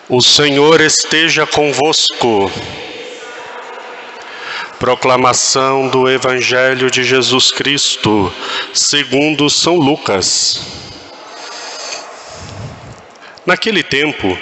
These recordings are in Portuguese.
O Senhor esteja convosco. Proclamação do Evangelho de Jesus Cristo, segundo São Lucas. Naquele tempo,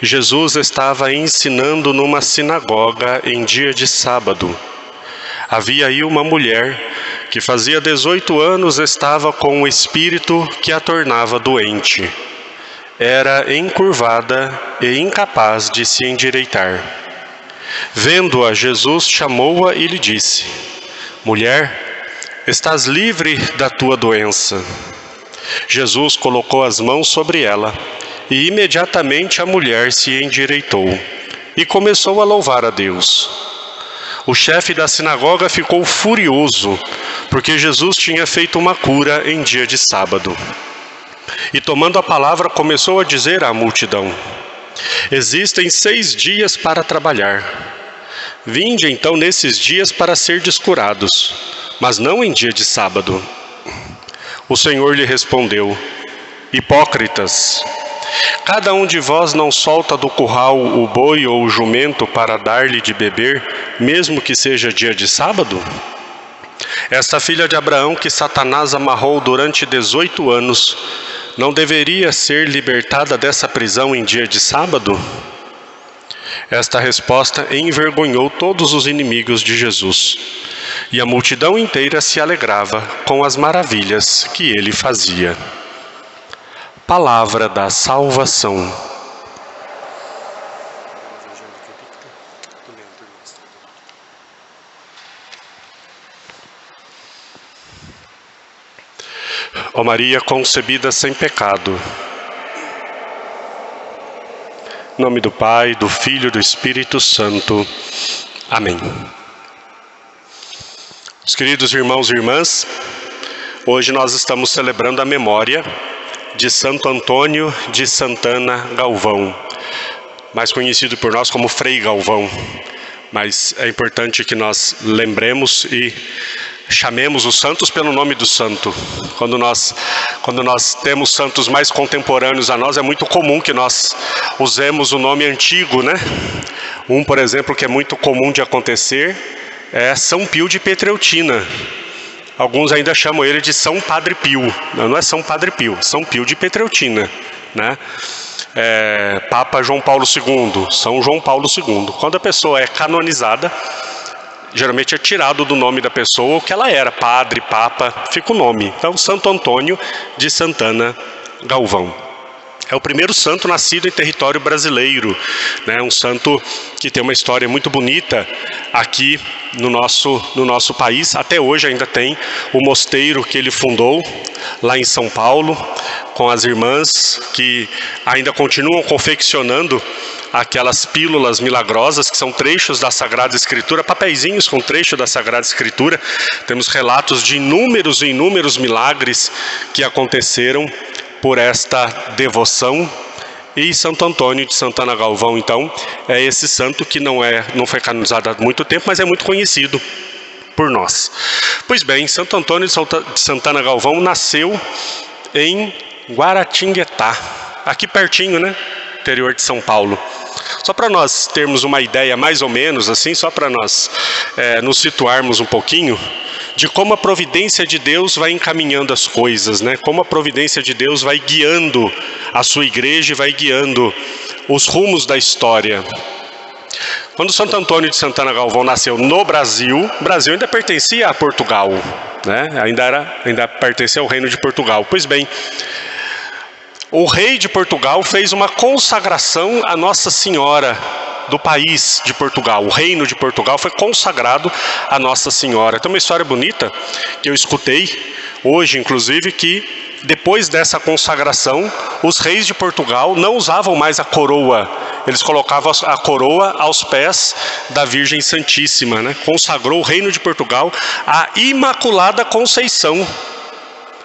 Jesus estava ensinando numa sinagoga em dia de sábado. Havia aí uma mulher que fazia 18 anos estava com um espírito que a tornava doente. Era encurvada e incapaz de se endireitar. Vendo-a, Jesus chamou-a e lhe disse: Mulher, estás livre da tua doença. Jesus colocou as mãos sobre ela e imediatamente a mulher se endireitou e começou a louvar a Deus. O chefe da sinagoga ficou furioso porque Jesus tinha feito uma cura em dia de sábado. E tomando a palavra, começou a dizer à multidão: Existem 6 dias para trabalhar. Vinde então nesses dias para serdes curados, mas não em dia de sábado. O Senhor lhe respondeu: Hipócritas, cada um de vós não solta do curral o boi ou o jumento para dar-lhe de beber, mesmo que seja dia de sábado? Esta filha de Abraão que Satanás amarrou durante 18 anos, não deveria ser libertada dessa prisão em dia de sábado? Esta resposta envergonhou todos os inimigos de Jesus, e a multidão inteira se alegrava com as maravilhas que ele fazia. Palavra da salvação. Ó Maria concebida sem pecado. Em nome do Pai, do Filho e do Espírito Santo. Amém. Os queridos irmãos e irmãs, hoje nós estamos celebrando a memória de Santo Antônio de Santana Galvão, mais conhecido por nós como Frei Galvão. Mas é importante que nós lembremos e chamemos os santos pelo nome do santo. Quando nós temos santos mais contemporâneos a nós, é muito comum que nós usemos o nome antigo, né? Por exemplo, que é muito comum de acontecer é São Pio de Petreutina. Alguns ainda chamam ele de São Padre Pio. Não é São Padre Pio, São Pio de Petreutina, né? Papa João Paulo II, São João Paulo II. Quando a pessoa é canonizada, geralmente é tirado do nome da pessoa o que ela era, padre, papa, fica o nome. Então, Santo Antônio de Santana Galvão. É o primeiro santo nascido em território brasileiro, né? Um santo que tem uma história muito bonita aqui no nosso país. Até hoje ainda tem o mosteiro que ele fundou lá em São Paulo, com as irmãs que ainda continuam confeccionando aquelas pílulas milagrosas, que são trechos da Sagrada Escritura, papeizinhos com trecho da Sagrada Escritura. Temos relatos de inúmeros e inúmeros milagres que aconteceram por esta devoção. E Santo Antônio de Santana Galvão, então, é esse santo que não foi canonizado há muito tempo, mas é muito conhecido por nós. Pois bem, Santo Antônio de Santana Galvão nasceu em Guaratinguetá, aqui pertinho, né? Interior de São Paulo. Só para nós termos uma ideia mais ou menos assim, só para nós nos situarmos um pouquinho de como a providência de Deus vai encaminhando as coisas, né? Como a providência de Deus vai guiando a sua igreja e vai guiando os rumos da história. Quando Santo Antônio de Santana Galvão nasceu no Brasil, o Brasil ainda pertencia a Portugal, né? Ainda pertencia ao reino de Portugal. Pois bem, o rei de Portugal fez uma consagração a Nossa Senhora do país de Portugal. O reino de Portugal foi consagrado a Nossa Senhora. Tem uma história bonita que eu escutei hoje, inclusive, que depois dessa consagração, os reis de Portugal não usavam mais a coroa. Eles colocavam a coroa aos pés da Virgem Santíssima, né? Consagrou o reino de Portugal à Imaculada Conceição.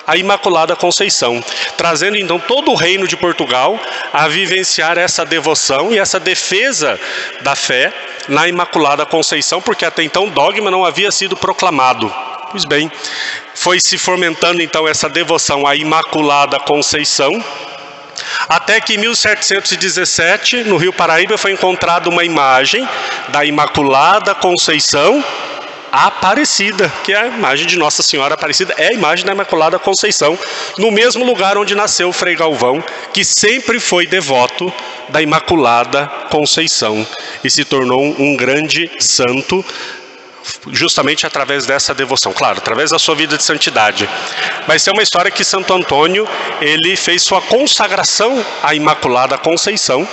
A Imaculada Conceição, trazendo então todo o reino de Portugal a vivenciar essa devoção e essa defesa da fé na Imaculada Conceição, porque até então o dogma não havia sido proclamado. Pois bem, foi se fomentando então essa devoção à Imaculada Conceição, Até que em 1717, no Rio Paraíba, foi encontrada uma imagem da Imaculada Conceição Aparecida, que é a imagem de Nossa Senhora Aparecida, é a imagem da Imaculada Conceição, no mesmo lugar onde nasceu Frei Galvão, que sempre foi devoto da Imaculada Conceição e se tornou um grande santo, justamente através dessa devoção, claro, através da sua vida de santidade. Mas tem uma história que Santo Antônio, ele fez sua consagração à Imaculada Conceição,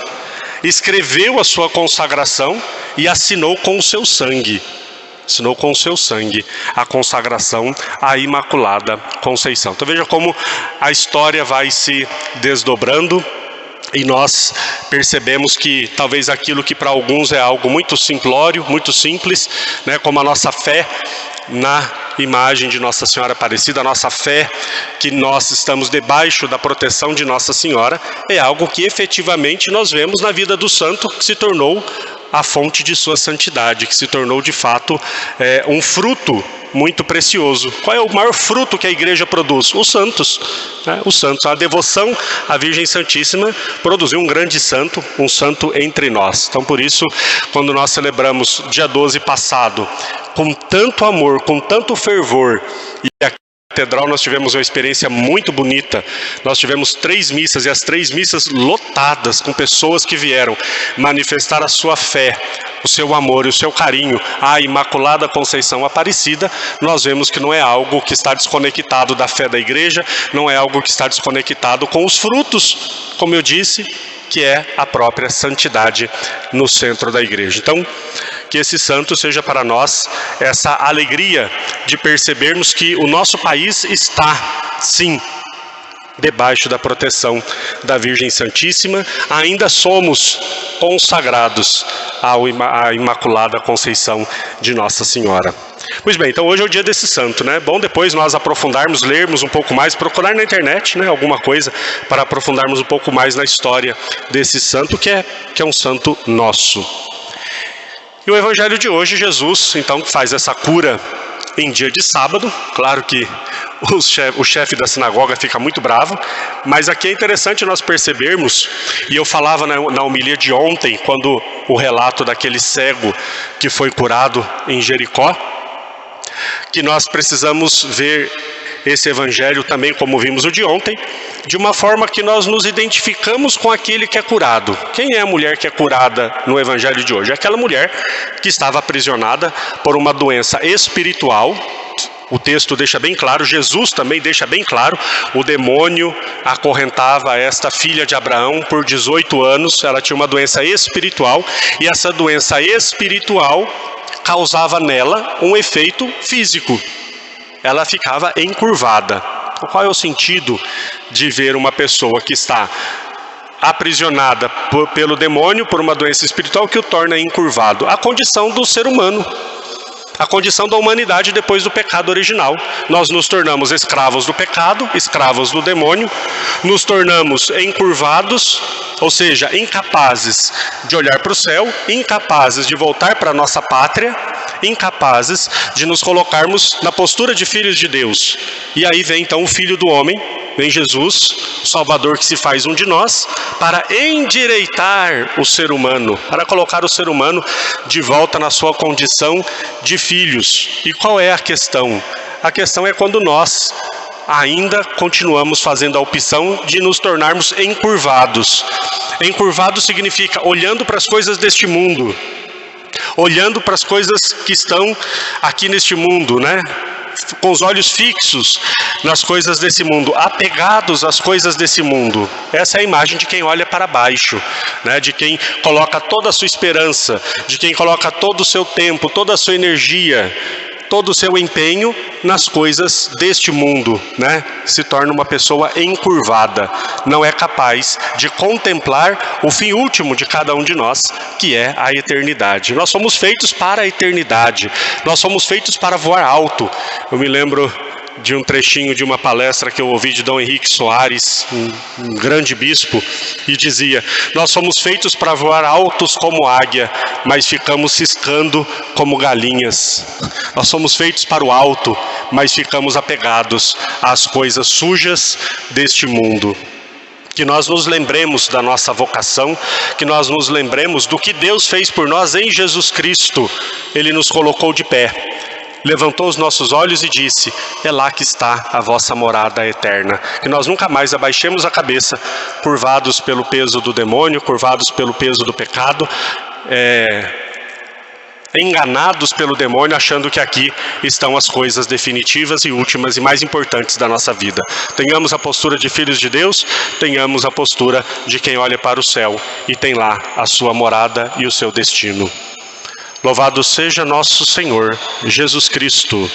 escreveu a sua consagração e assinou com o seu sangue. Assinou com o seu sangue a consagração à Imaculada Conceição. Então veja como a história vai se desdobrando e nós percebemos que talvez aquilo que para alguns é algo muito simplório, muito simples, né, como a nossa fé na imagem de Nossa Senhora Aparecida, a nossa fé que nós estamos debaixo da proteção de Nossa Senhora, é algo que efetivamente nós vemos na vida do santo, que se tornou a fonte de sua santidade, que se tornou de fato um fruto muito precioso. Qual é o maior fruto que a igreja produz? Os santos, né? Os santos. A devoção à Virgem Santíssima produziu um grande santo, um santo entre nós. Então por isso, quando nós celebramos dia 12 passado, com tanto amor, com tanto fervor, e aqui Catedral nós tivemos uma experiência muito bonita. Nós tivemos 3 missas e as 3 missas lotadas com pessoas que vieram manifestar a sua fé, o seu amor e o seu carinho à Imaculada Conceição Aparecida. Nós vemos que não é algo que está desconectado da fé da igreja, não é algo que está desconectado com os frutos, como eu disse, que é a própria santidade no centro da igreja. Então, que esse santo seja para nós essa alegria de percebermos que o nosso país está, sim, debaixo da proteção da Virgem Santíssima. Ainda somos consagrados à Imaculada Conceição de Nossa Senhora. Pois bem, então hoje é o dia desse santo, né? Bom depois nós aprofundarmos, lermos um pouco mais, procurar na internet, né, alguma coisa para aprofundarmos um pouco mais na história desse santo, que é um santo nosso. E o evangelho de hoje, Jesus, então, faz essa cura em dia de sábado. Claro que o chefe da sinagoga fica muito bravo, mas aqui é interessante nós percebermos, e eu falava na homilia de ontem, quando o relato daquele cego que foi curado em Jericó, que nós precisamos ver esse evangelho também, como vimos o de ontem, de uma forma que nós nos identificamos com aquele que é curado. Quem é a mulher que é curada no evangelho de hoje? É aquela mulher que estava aprisionada por uma doença espiritual. O texto deixa bem claro, Jesus também deixa bem claro, o demônio acorrentava esta filha de Abraão por 18 anos, ela tinha uma doença espiritual, e essa doença espiritual causava nela um efeito físico. Ela ficava encurvada. Qual é o sentido de ver uma pessoa que está aprisionada pelo demônio, por uma doença espiritual que o torna encurvado? A condição do ser humano, a condição da humanidade depois do pecado original. Nós nos tornamos escravos do pecado, escravos do demônio, nos tornamos encurvados, ou seja, incapazes de olhar para o céu, incapazes de voltar para a nossa pátria, incapazes de nos colocarmos na postura de filhos de Deus. E aí vem então o Filho do Homem, vem Jesus, o Salvador que se faz um de nós, para endireitar o ser humano, para colocar o ser humano de volta na sua condição de filhos. E qual é a questão? A questão é quando nós ainda continuamos fazendo a opção de nos tornarmos encurvados. Encurvado significa olhando para as coisas deste mundo, olhando para as coisas que estão aqui neste mundo, né? Com os olhos fixos nas coisas desse mundo, apegados às coisas desse mundo. Essa é a imagem de quem olha para baixo, né? De quem coloca toda a sua esperança, de quem coloca todo o seu tempo, toda a sua energia, todo o seu empenho nas coisas deste mundo, né? Se torna uma pessoa encurvada, não é capaz de contemplar o fim último de cada um de nós, que é a eternidade. Nós somos feitos para a eternidade, nós somos feitos para voar alto. Eu me lembro de um trechinho de uma palestra que eu ouvi de Dom Henrique Soares, um grande bispo, e dizia: nós somos feitos para voar altos como águia, mas ficamos ciscando como galinhas. Nós somos feitos para o alto, mas ficamos apegados às coisas sujas deste mundo. Que nós nos lembremos da nossa vocação, que nós nos lembremos do que Deus fez por nós em Jesus Cristo. Ele nos colocou de pé, levantou os nossos olhos e disse: é lá que está a vossa morada eterna. Que nós nunca mais abaixemos a cabeça, curvados pelo peso do demônio, curvados pelo peso do pecado, enganados pelo demônio, achando que aqui estão as coisas definitivas e últimas e mais importantes da nossa vida. Tenhamos a postura de filhos de Deus, tenhamos a postura de quem olha para o céu e tem lá a sua morada e o seu destino. Louvado seja nosso Senhor Jesus Cristo.